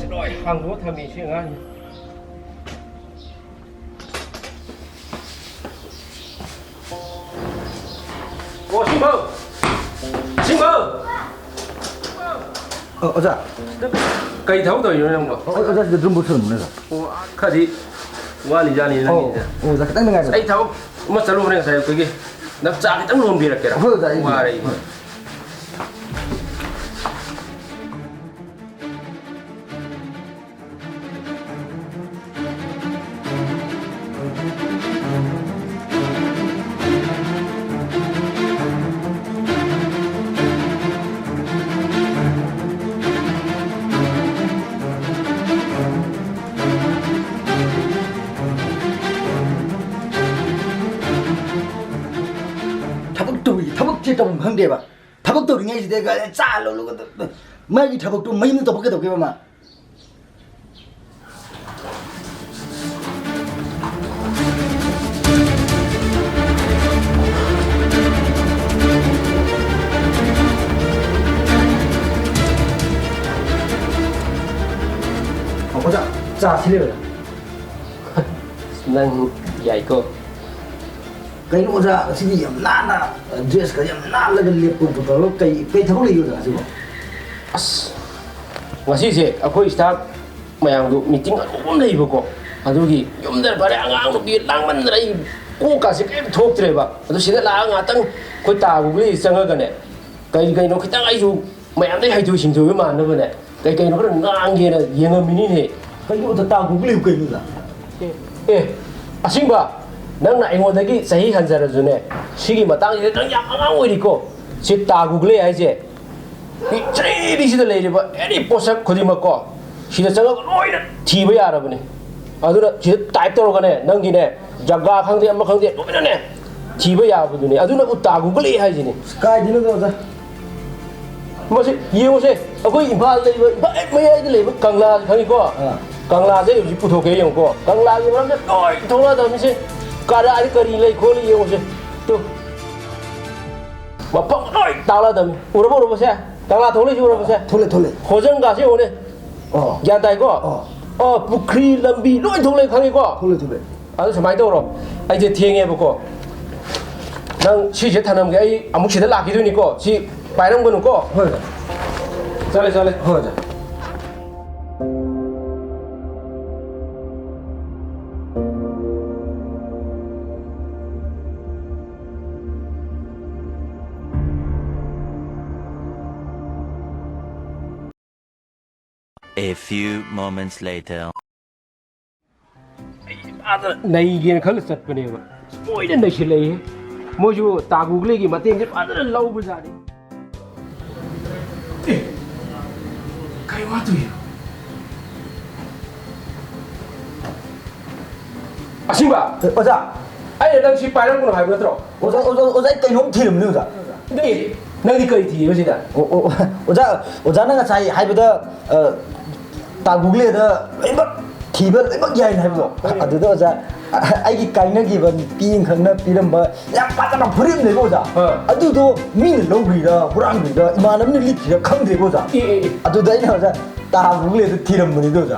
lôi hàng của thằng mình chuyện ăn 오 신부 신부 어자 cây thấu rồi rồi không 어자 좀 못처럼 먹네 카디 와니 자니 어자 딱 내가 cây thấu mất sao luôn này sao cái gì nắp chả cái tấm luôn bị là kìa qua đây 타박도 한대 봐. 타박도 그냥 내가 짤로 마이 타박도 많이 더 먹게 더 마. 보자. 자, 틀려. 난 야이거 cái nó ra cái gì mà nát dress cái gì mà nát là cái liệp của tụi cái thằng này rồi chứ ngasiसे akhoi staff mayang du meeting alum nei bako adugi yumdar bare angang no bi langman rai ko ka se kem thok tre ba adu sida la nga tang khoi ta gu li changa ga ne kai no khitang ai ju mayang dai hai ju sing ju ma na ba ne kai no ra ngang ge na yeng mini ne cái nó ta gu liu cái nữa asing ba nang na aingodagi sahi hanjarajune sigi matang ide nang yam angang oiriko si ta gu le ai je 이 트레이디시들 내리바 애니 포삭 거짓말고 시대 저거 로이나 티브 야라버니 아두나 지 타입도로 가네 능기네 자가 강대 엄마 강대 로이나네 티브 야버드니 아두나 우따고 글리 하지니 스카이디는 거자 뭐지 이해오세 아거이 임팔 레이버 뭐야 이들 레이버 강라 강이고 강라제 요지 부토게 용고 강라게 말하면 로이 통하다면서 가라 아리 거리 레이 콜리 이해오세 또 뭐빵 로이 따라다면 울어보세요 당라 돌리 주로 보세요. 돌래. 호정 가시 오네. 야다이고. 부크리 람비 로이 돌래 강이고. 돌래. 아주 좀 많이 돌어. 아 이제 대행해 보고. 난 시제 타는 게 아무 시대 라기 되니까 지 빨간 거는 거. 허자. 잘해. 허자. A few moments later. 아들 내기는 걸렸었 거네요. 뭐이런 내실래? 뭐주 다구글레기 맞대기 아들은 라우블 자리. 가이 와도요. 아신가? 어자. 아니 당시 빨간 거는 하고 들어. 어자 cái nó thiểm nữa rồi. 네. 너희 거의 뒤에 오시다. 어자 내가 자이 하이보다 ta google đó lấy mất thì vẫn lấy mất dây này rồi à từ đó ra ai cái cành nó gì vẫn pin khẩn nó pin làm bờ em bắt nó phơi đấy cô giờ à từ đó mình lâu rồi đó kurang rồi đó mà nó lịch thì không thể cô giờ à từ đấy nào ra ta google thì làm mình đó giờ